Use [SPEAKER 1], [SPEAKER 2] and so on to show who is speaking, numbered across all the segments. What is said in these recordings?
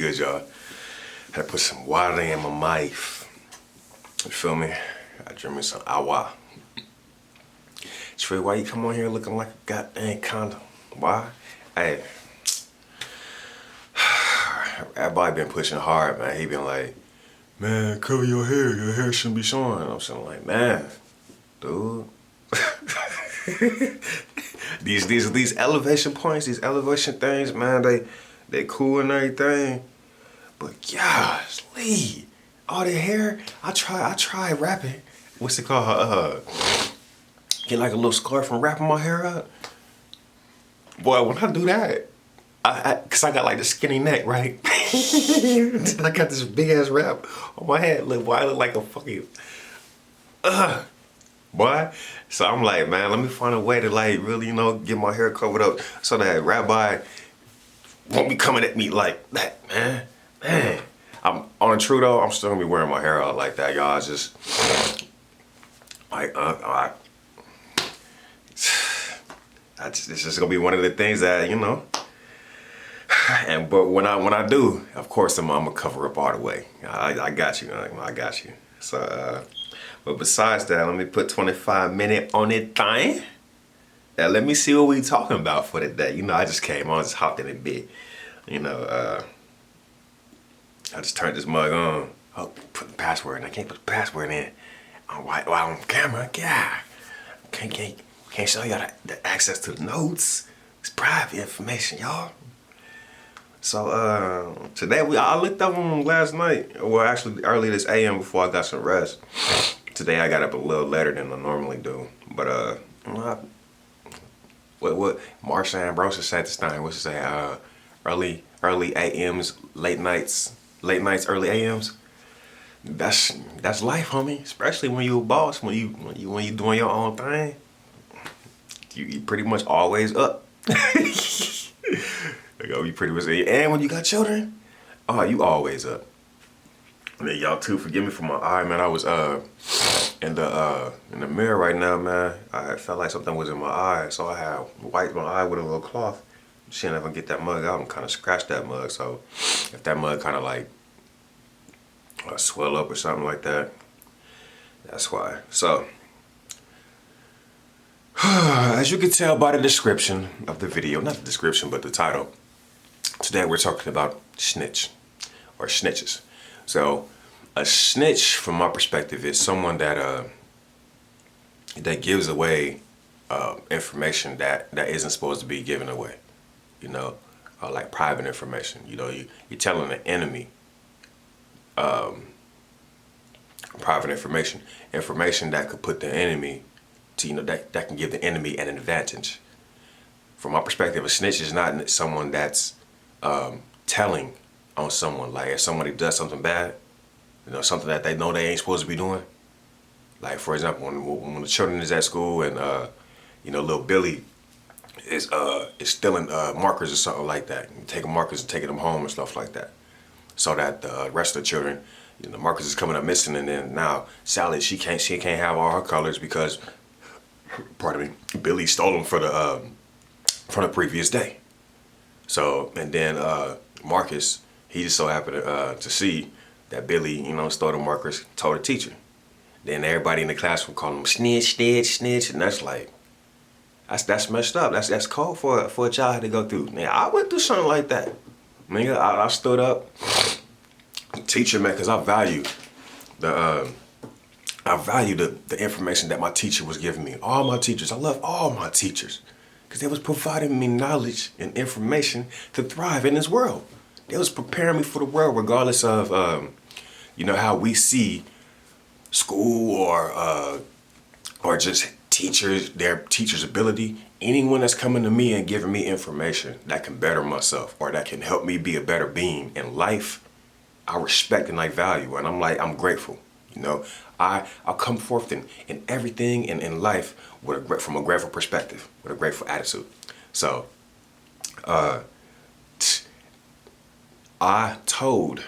[SPEAKER 1] good, y'all? Had to put some water in my mouth. You feel me? I drink me some awa. Trey, why you come on here looking like a goddamn condom? Why? Hey, everybody been pushing hard, man. He been like, man, cover your hair shouldn't be showing. I'm saying like, man, dude. these elevation points, these elevation things, man, they cool and everything. But golly, all the hair, I try wrapping. What's it called? Get like a little scarf and wrapping my hair up. Boy, when I do that, cause I got like the skinny neck, right? I got this big ass wrap on my head. Look, boy, I look like a fucking, boy. So I'm like, man, let me find a way to like really, you know, get my hair covered up so that rabbi won't be coming at me like that, man. Man, I'm on the true though. I'm still gonna be wearing my hair out like that, y'all. It's just like, this is gonna be one of the things that, you know. But when I do, of course, I'm gonna cover up all the way. I got you. I got you. So, but besides that, let me put 25 minutes on it thing. Now let me see what we talking about for the day. You know, I just came on, just hopped in a bit. You know, I just turned this mug on. Oh, put the password in. I can't put the password in. While on camera, yeah. Can't show y'all the access to the notes. It's private information, y'all. So today I looked up them last night. Well, actually early this AM before I got some rest. Today I got up a little later than I normally do. But what Marsha Ambrosius said this time? What's it say? Early AMs, late nights, early AMs. That's life, homie. Especially when you a boss, when you doing your own thing. You pretty much always up. You pretty much, and when you got children, oh, you always up. And then y'all too, forgive me for my eye, man. I was in the mirror right now, man. I felt like something was in my eye, so I had wiped my eye with a little cloth. She ain't ever get that mug out and kind of scratch that mug. So if that mug kind of like swell up or something like that, that's why. So as you can tell by the description of the video, not the description, but the title, today we're talking about snitch or snitches. So a snitch, from my perspective, is someone that gives away information that isn't supposed to be given away. You know, like private information. You know, you're telling an enemy private information that could put the enemy to, you know, that can give the enemy an advantage. From my perspective, a snitch is not someone that's telling on someone. Like if somebody does something bad, you know, something that they know they ain't supposed to be doing. Like for example, when the children is at school and you know, little Billy is stealing markers or something like that, and taking markers and taking them home and stuff like that, so that the rest of the children, you know, markers is coming up missing, and then now Sally she can't have all her colors because, pardon me, Billy stole them for the previous day. So and then Marcus, he just so happened to see that Billy, you know, stole the markers, told the teacher. Then everybody in the classroom called him snitch, and that's like, that's messed up. That's cold for a child to go through. Man, I went through something like that. Man, I stood up, teacher, man, because I value the information that my teacher was giving me. All my teachers, I love all my teachers, because they was providing me knowledge and information to thrive in this world. They was preparing me for the world, regardless of you know, how we see school or just teachers, their teachers' ability. Anyone that's coming to me and giving me information that can better myself or that can help me be a better being in life, I respect and I value, and I'm grateful. You know, I come forth in everything in life from a grateful perspective, with a grateful attitude. So I told,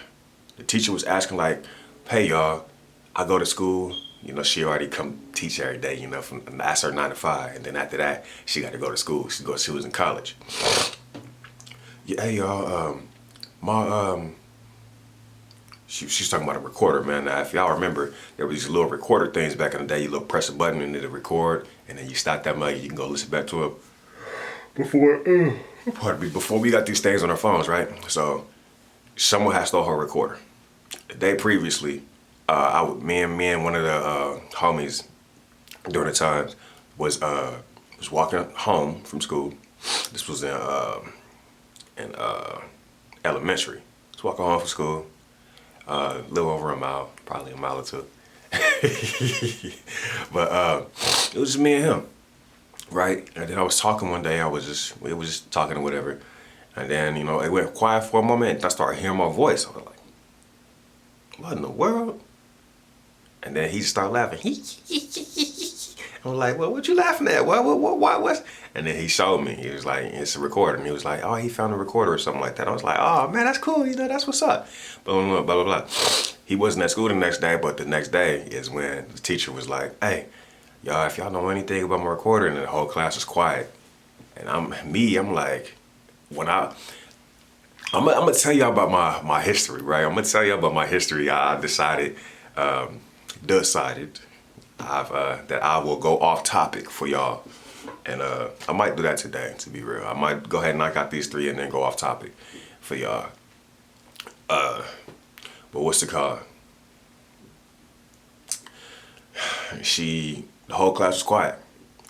[SPEAKER 1] the teacher was asking like, hey y'all, I go to school, you know, she already come teach every day, you know, I asked her 9 to 5, and then after that, she got to go to school. She was in college. Yeah, hey y'all, she's talking about a recorder, man. Now, if y'all remember, there were these little recorder things back in the day. You little press a button and it'll record, and then you stop that mug, you can go listen back to it. Before we got these things on our phones, right? So someone had stole her recorder. The day previously, me and one of the homies during the times was walking home from school. This was in elementary. Was walking home from school, a little over a mile, probably a mile or two. But it was just me and him, right? And then I was talking one day. We was just talking or whatever, and then it went quiet for a moment. And I started hearing my voice. I was like, "What in the world?" And then he just started laughing. I'm like, "Well, what you laughing at? What?" And then he showed me. He was like, "It's a recorder." And he was like, "Oh, he found a recorder or something like that." I was like, "Oh man, that's cool. That's what's up." Blah blah blah blah blah. He wasn't at school the next day, but the next day is when the teacher was like, "Hey, y'all, if y'all know anything about my recorder," and the whole class was quiet. And I'm like, I'm gonna tell y'all about my history, right? I'm gonna tell y'all about my history. I decided that I will go off topic for y'all, and I might do that today. To be real, I might go ahead and knock out these 3 and then go off topic for y'all. But what's it called? The whole class was quiet.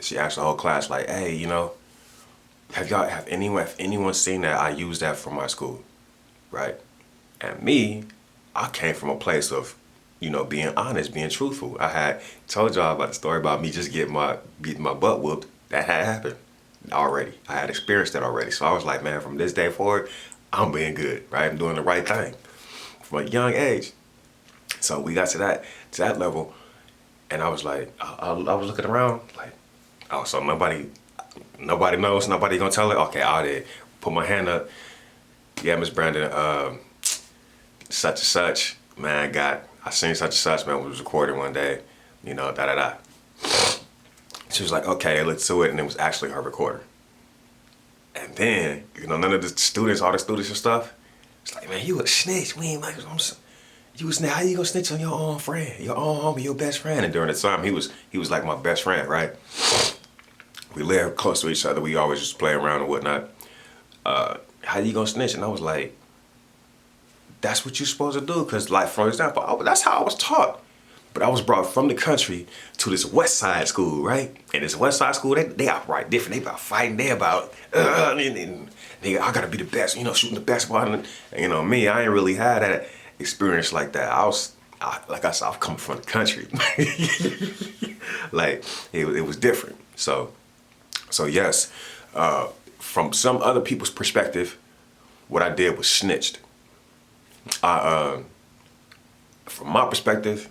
[SPEAKER 1] She asked the whole class, like, "Hey, have anyone seen that I use that for my school?" Right? And me, I came from a place of, being honest, being truthful. I had told y'all about the story about me just getting my butt whooped. That had happened already. I had experienced that already. So I was like, man, from this day forward, I'm being good, right? I'm doing the right thing from a young age. So we got to that level, and I was like, I was looking around like, oh, so nobody knows, nobody gonna tell it. Okay, I did. Put my hand up. Yeah, Miss Brandon, such and such, man, I seen such and such, man, was recording one day, da da da. She was like, okay, let's do it, and it was actually her recorder. And then, none of the students, all the students and stuff, it's like, man, you a snitch. We ain't like, you was, how you gonna snitch on your own friend, your own homie, your best friend? And during the time, he was like my best friend, right? We lived close to each other. We always just play around and whatnot. How you gonna snitch? And I was like, that's what you're supposed to do. Because, like, for example, that's how I was taught. But I was brought from the country to this West Side school, right? And this West Side school, they operate different. They about fighting. They about, I gotta be the best, shooting the basketball. And, me, I ain't really had that experience like that. Like I said, I've come from the country. Like, it was different. So yes, from some other people's perspective, what I did was snitched. From my perspective,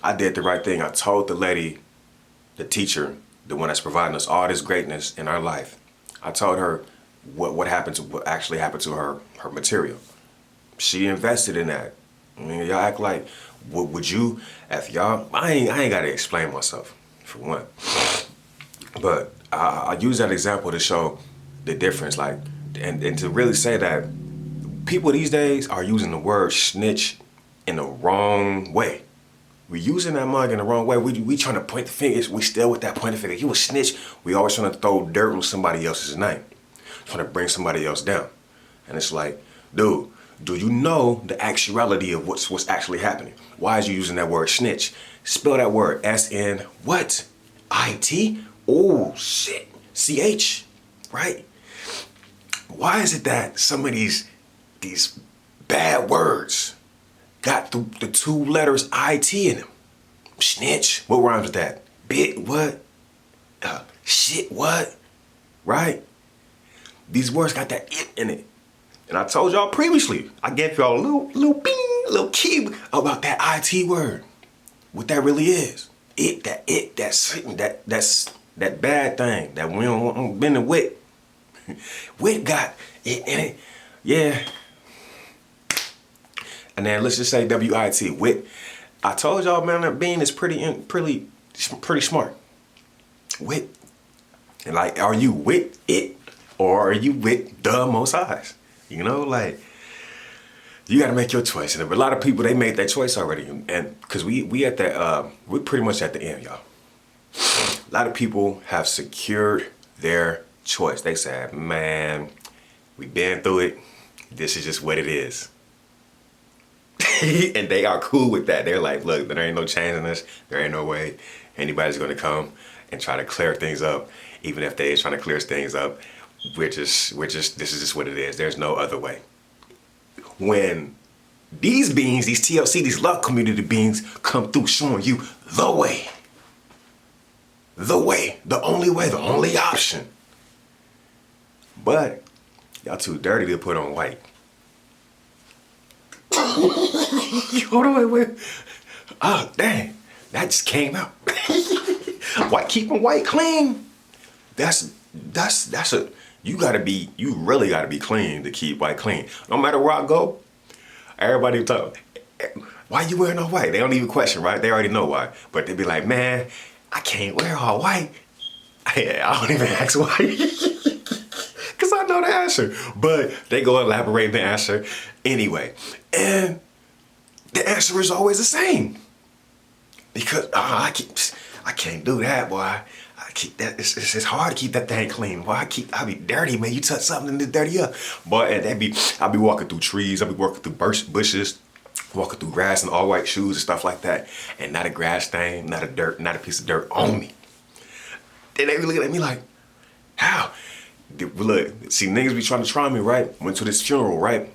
[SPEAKER 1] I did the right thing. I told the lady, the teacher, the one that's providing us all this greatness in our life, I told her what actually happened to her material. She invested in that. I mean, y'all act like, would you, if y'all, I ain't gotta explain myself, for one. But I use that example to show the difference, like, and to really say that people these days are using the word snitch in the wrong way. We're using that mug in the wrong way. We trying to point the fingers. We still with that pointing finger. You a snitch. We always trying to throw dirt on somebody else's name. Trying to bring somebody else down. And it's like, dude, do you know the actuality of what's actually happening? Why is you using that word snitch? Spell that word S-N what? I-T? Oh, shit. C-H, right? Why is it that some of these bad words got the 2 letters I-T in them? Snitch, what rhymes with that? Bit, what? Shit, what? Right? These words got that it in it. And I told y'all previously, I gave y'all a little bing, a little key about that I-T word. What that really is. That's that bad thing that we don't want been with. Wit got it in it. Yeah. And then let's just say W-I-T, wit. I told y'all, man, that being is pretty smart. Wit. And like, are you with it or are you with the Most Highs? Like, You gotta make your choice. And a lot of people, they made that choice already. And cause we at that, we're pretty much at the end, y'all. A lot of people have secured their choice. They said, man, we've been through it. This is just what it is. And they are cool with that. They're like, look, there ain't no changing this. There ain't no way anybody's gonna come and try to clear things up. Even if they is trying to clear things up, we're just, this is just what it is. There's no other way. When these beings, these TLC, these love community beings come through showing you the way, the only option. But y'all too dirty to put on white. Hold on, wait. Oh, dang. That just came out. Keeping white clean. That's you really gotta be clean to keep white clean. No matter where I go, everybody talk, why you wearing all white? They don't even question, right? They already know why. But they be like, man, I can't wear all white. I don't even ask why. Cause I know the answer. But they go elaborate the answer anyway. And the answer is always the same. Because I can't do that, boy. I keep that. It's hard to keep that thing clean. Boy, I be dirty, man. You touch something and it's dirty up. Boy, and I be walking through trees. I be walking through bushes, walking through grass in all white shoes and stuff like that. And not a grass stain, not a piece of dirt on me. Then they be looking at me like, how? Look, see, niggas be trying to try me, right? Went to this funeral, right?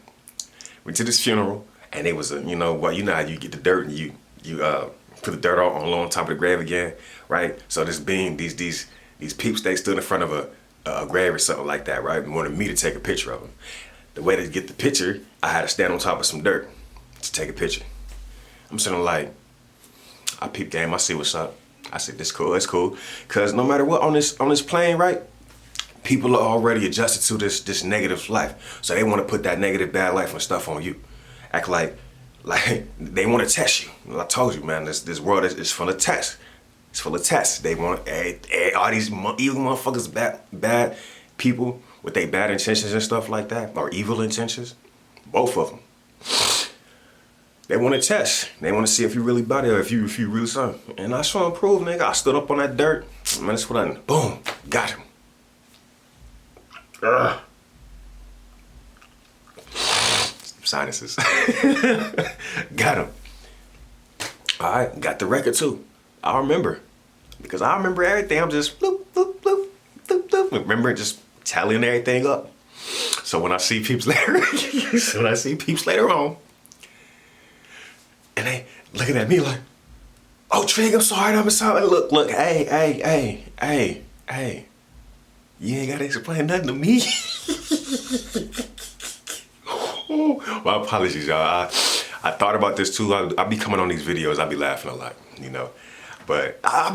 [SPEAKER 1] Went to this funeral, and it was a, you know how you get the dirt and you put the dirt on top of the grave again, right? So this being, these peeps, they stood in front of a grave or something like that, right? And wanted me to take a picture of them. The way to get the picture, I had to stand on top of some dirt to take a picture. I'm sitting like, I peep game, I see what's up. I said, this cool, it's cool. Cause no matter what on this plane, right? People are already adjusted to this negative life. So they want to put that negative bad life and stuff on you. Act like they want to test you. I told you, man, this world is full of tests. It's full of tests. They want all these evil motherfuckers, bad people with their bad intentions and stuff like that, or evil intentions. Both of them. They want to test. They want to see if you really about it or if you really something. And I saw him prove, nigga. I stood up on that dirt. Man, that's what I, boom, got him. Sinuses. Got him. All right, got the record too. I remember. Because I remember everything. I'm just bloop, bloop, bloop, bloop, bloop. Remember just tallying everything up. So when I see peeps later, on, and they looking at me like, oh, Trig, I'm sorry, I'm sorry. Look, hey. You ain't gotta explain nothing to me. My apologies, y'all. I thought about this too. I be coming on these videos, I be laughing a lot, you know. But I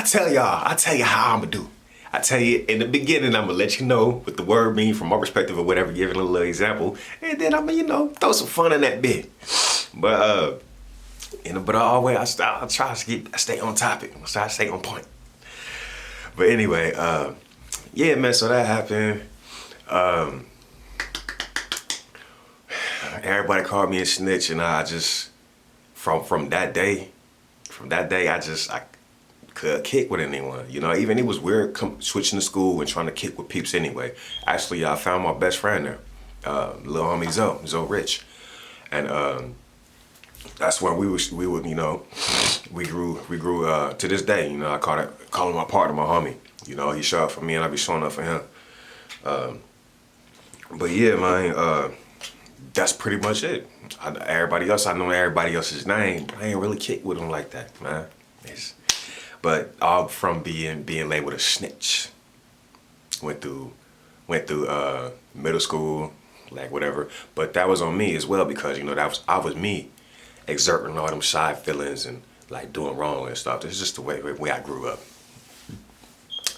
[SPEAKER 1] tell you how I'ma do. I tell you in the beginning, I'ma let you know what the word mean from my perspective or whatever, giving a little example. And then I'ma, throw some fun in that bit. But always I try to stay on topic. I try to stay on point. But anyway, yeah, man, so that happened. Everybody called me a snitch, and I just, from that day, I could kick with anyone. Even it was weird switching to school and trying to kick with peeps anyway. Actually, I found my best friend there, little homie Zoe Rich. And that's where we grew to this day. I call him my partner, my homie. He show up for me and I be showing up for him. But yeah, man, that's pretty much it. I know everybody else's name, but I ain't really kick with them like that, man. But all from being labeled a snitch. Went through middle school, like whatever. But that was on me as well because I was me exerting all them shy feelings and like doing wrong and stuff. It's just the way I grew up.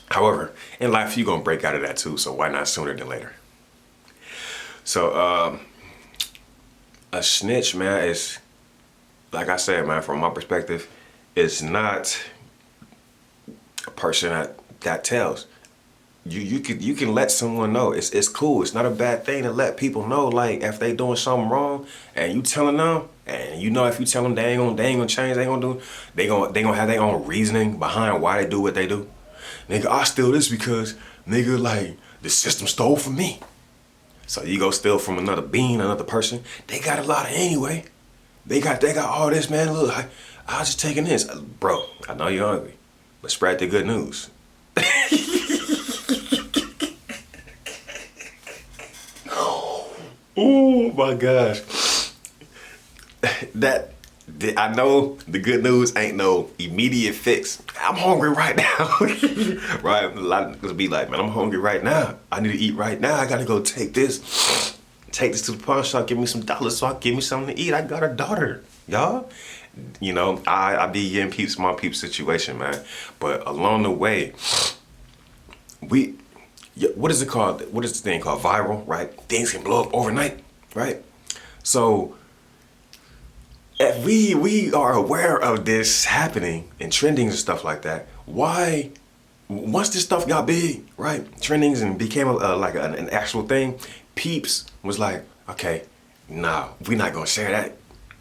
[SPEAKER 1] However, in life you gonna break out of that too, so why not sooner than later? So a snitch, man, is, like I said, man, from my perspective, it's not a person that tells. you can let someone know. It's cool. It's not a bad thing to let people know, like, if they doing something wrong and you telling them, and you know if you tell them they ain't gonna change, they ain't gonna do, they gonna have their own reasoning behind why they do what they do. Nigga, I steal this because, nigga, like, the system stole from me. So you go steal from another being, another person. They got a lot of anyway. They got all this, man. Look, I was just taking this. Bro, I know you're hungry, but spread the good news. Oh my gosh. I know the good news ain't no immediate fix. I'm hungry right now. Right? A lot of niggas be like, man, I'm hungry right now. I need to eat right now. I gotta go take this to the pawn shop, give me some dollars so I give me something to eat. I got a daughter, y'all. You know, I be getting peeps, my peeps situation, man. But along the way, what is it called? What is this thing called? Viral, right? Things can blow up overnight, right? So if we are aware of this happening and trendings and stuff like that, why, once this stuff got big, right? Trendings and became like an actual thing, peeps was like, okay, nah, we not gonna share that.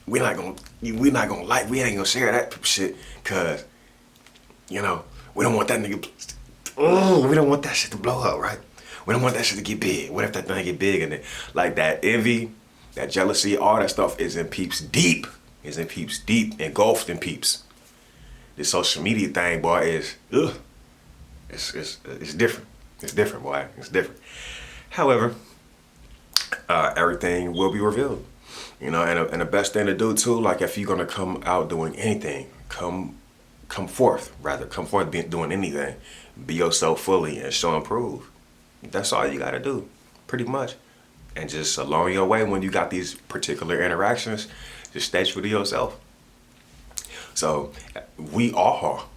[SPEAKER 1] We ain't gonna share that shit, cause, you know, we don't want that nigga, we don't want that shit to blow up, right? We don't want that shit to get big. What if that thing get big and then, like, that envy, that jealousy, all that stuff is in peeps deep. Engulfed in peeps. This social media thing, boy, is, it's different. It's different, boy. It's different. However, everything will be revealed. You know, and the best thing to do too, like, if you're gonna come out doing anything, come forth doing anything. Be yourself fully and show and prove. That's all you gotta do, pretty much. And just along your way, when you got these particular interactions, just stay true to yourself. So we all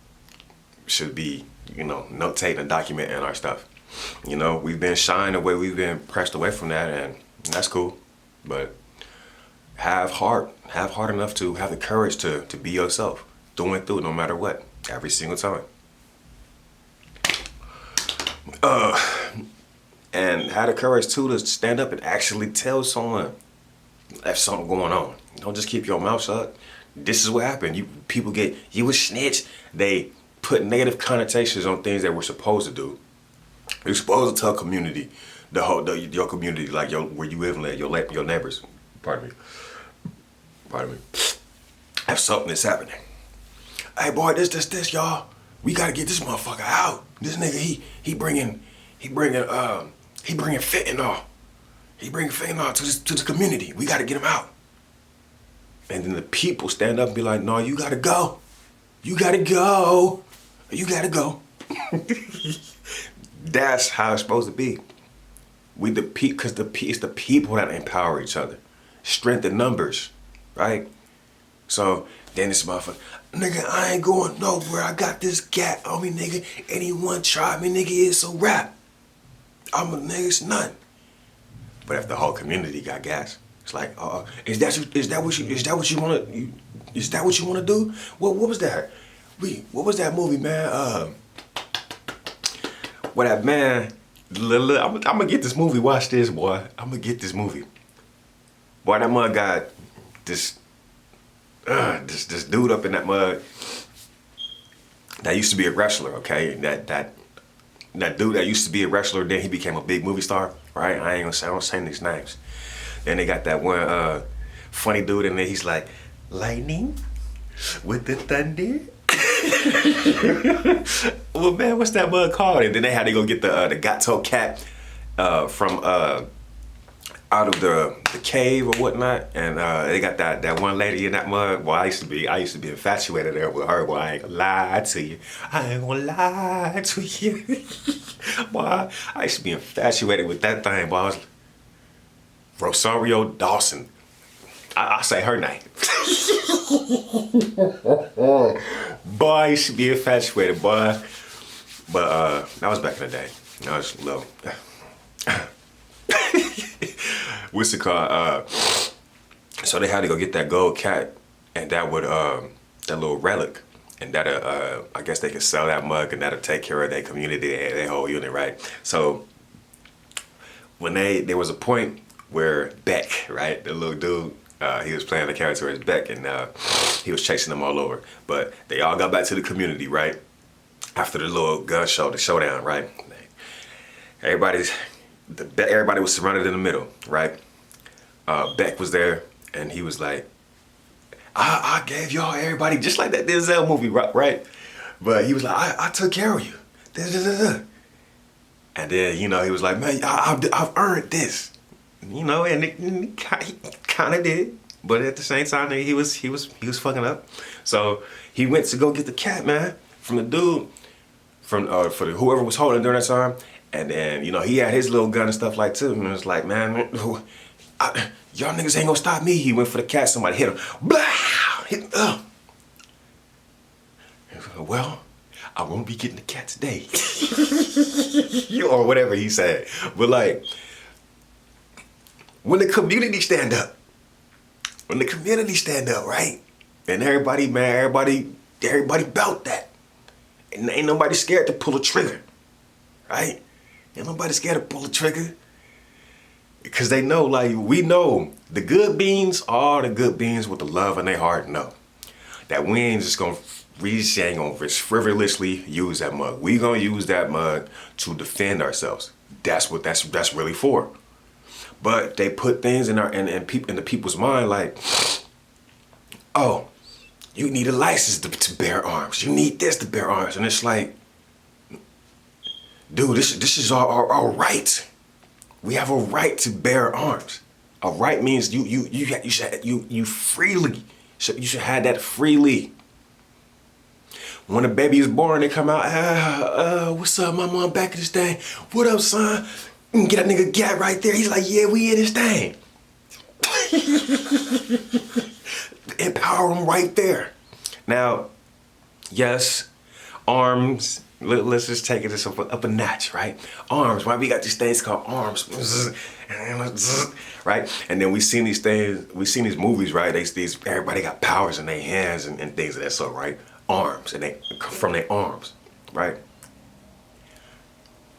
[SPEAKER 1] should be, you know, notating and documenting our stuff. You know, we've been shying away, we've been pressed away from that, and that's cool. But have heart enough to have the courage to be yourself, through and through, no matter what, every single time. And have the courage too to stand up and actually tell someone if something going on. Don't just keep your mouth shut. This is what happened. You a snitch. They put negative connotations on things that we're supposed to do. You're supposed to tell community, your community, like where you live and your neighbors. Pardon me. If something is happening. Hey boy, this, y'all. We gotta get this motherfucker out. This nigga, he bringing fentanyl. He bringing fentanyl to the community. We gotta get him out. And then the people stand up and be like, no, you gotta go. You gotta go. You gotta go. That's how it's supposed to be. Because it's the people that empower each other. Strength in numbers, right? So then this motherfucker, nigga, I ain't going nowhere. I got this gat on me, nigga. Anyone try me, nigga, it's a rap. I'm a nigga, it's nothing. But if the whole community got gas, it's like, is that what you wanna do? What was that? What was that movie, man? What that man? I'm gonna get this movie. Watch this, boy. I'm gonna get this movie. Boy, that mug got this dude up in that mug that used to be a wrestler. Okay, that dude that used to be a wrestler, then he became a big movie star. Right? I don't say these names. Then they got that one funny dude in there. He's like, lightning with the thunder. Well, man, what's that mug called? And then they had to go get the gato cat from out of the cave or whatnot, and they got that one lady in that mug. Well, I used to be infatuated there with her. Boy, I ain't gonna lie to you. Boy, I used to be infatuated with that thing. Boy, I was Rosario Dawson. I say her name. Boy, I used to be infatuated, boy. But that was back in the day. I was little. What's it called? So they had to go get that gold cat and that little relic, and that'll I guess they can sell that mug, and that'll take care of their community and their whole unit, right? So when there was a point where Beck, right, the little dude, he was playing the character as Beck, and he was chasing them all over. But they all got back to the community, right? After the little gun show, the showdown, right? Everybody was surrounded in the middle, right? Beck was there, and he was like, I gave y'all everybody, just like that Denzel movie, right? But he was like, I took care of you. And then, you know, he was like, man, I've earned this. You know, and he kind of did. But at the same time, he was fucking up. So he went to go get the cat, man, from the dude, from whoever was holding during that time. And then, you know, he had his little gun and stuff like too. And it was like, man, y'all niggas ain't gonna stop me. He went for the cat, somebody hit him. Blah! Well, I won't be getting the cat today. Or whatever he said. But like, when the community stand up, right? And everybody, man, everybody belt that. And ain't nobody scared to pull a trigger, right? Ain't nobody scared to pull a trigger. Because they know, like, we know the good beans are the good beans with the love in their heart know that we ain't just gonna frivolously use that mug. We gonna use that mug to defend ourselves. That's what that's really for. But they put things in the people's mind like, oh, you need a license to bear arms. You need this to bear arms. And it's like, dude, this is our right. We have a right to bear arms. A right means you freely. You should have that freely. When a baby is born, they come out, what's up, mama? I'm back in this thing. What up, son? Get that nigga gat right there. He's like, yeah, we in this thing. Empower him right there. Now, yes, arms. Let's just take it up a notch, right? Arms, right? We got these things called arms, right? And then we seen these things, we seen these movies, right? Everybody got powers in their hands and things of that sort, right? Arms, and they come from their arms, right?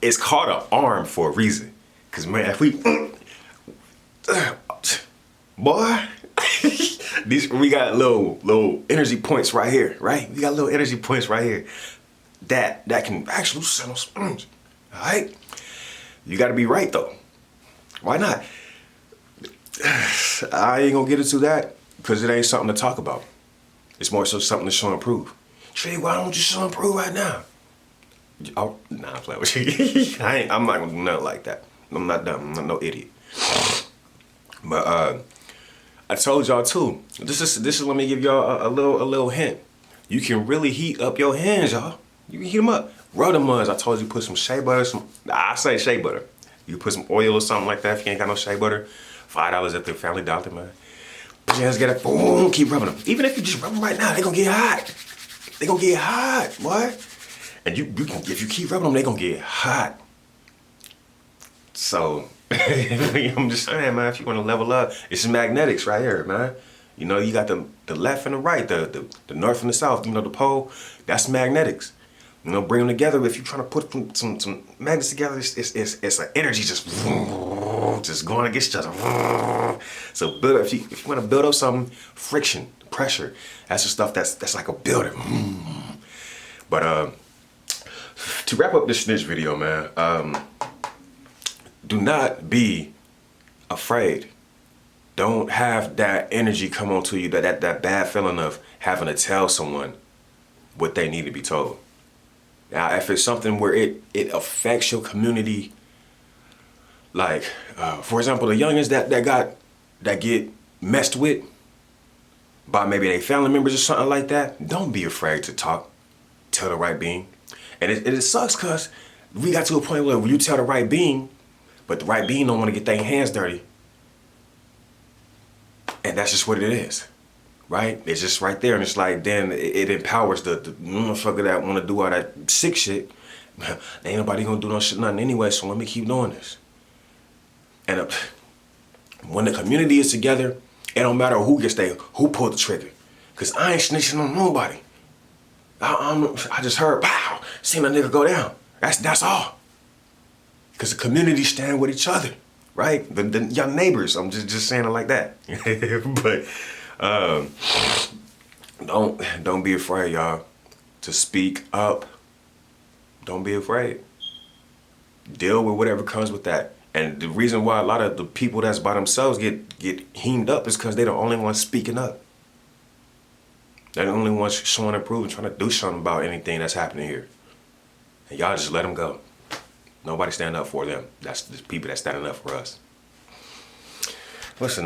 [SPEAKER 1] It's called an arm for a reason. Cause man, if we, boy, we got little energy points right here, right? We got little energy points right here. That can actually send us, all right? You gotta be right though. Why not? I ain't gonna get into that because it ain't something to talk about. It's more so something to show and prove. Trey, why don't you show and prove right now? Oh, nah, I'm playing with you. I'm not gonna do nothing like that. I'm not dumb, I'm not no idiot. But I told y'all too, this is let me give y'all a little hint. You can really heat up your hands, y'all. You can heat them up. Rub them mugs. I told you put some shea butter, I say shea butter. You put some oil or something like that if you ain't got no shea butter. $5 at the Family Dollar, man. Put your hands together, boom, keep rubbing them. Even if you just rub them right now, they gonna get hot. They gonna get hot, boy. And you can, if you keep rubbing them, they gonna get hot. So, I'm just saying, man, if you wanna level up, it's magnetics right here, man. You know, you got the left and the right, the north and the south, you know, the pole, that's magnetics. You know, bring them together. If you're trying to put some magnets together, it's an energy just going against each other. So build up, if you want to build up something, friction, pressure, that's the stuff that's like a builder. But to wrap up this Snitch video, man, do not be afraid. Don't have that energy come onto you, that bad feeling of having to tell someone what they need to be told. Now, if it's something where it affects your community, like, for example, the youngins that get messed with by maybe their family members or something like that, don't be afraid to tell the right being. And it sucks because we got to a point where you tell the right being, but the right being don't want to get their hands dirty. And that's just what it is. Right? It's just right there, and it's like, then it empowers the motherfucker that want to do all that sick shit. Ain't nobody gonna do no shit, nothing anyway, so let me keep doing this. And when the community is together, it don't matter who pulled the trigger. Because I ain't snitching on nobody. I just heard, pow, seen a nigga go down. That's all. Because the community stand with each other, right? The young neighbors. I'm just saying it like that. But don't be afraid, y'all, to speak up. Don't be afraid. Deal with whatever comes with that. And the reason why a lot of the people that's by themselves get heamed up is because they're the only ones speaking up. They're the only ones showing and proving, trying to do something about anything that's happening here. And y'all just let them go. Nobody stand up for them. That's the people that's standing up for us. Listen.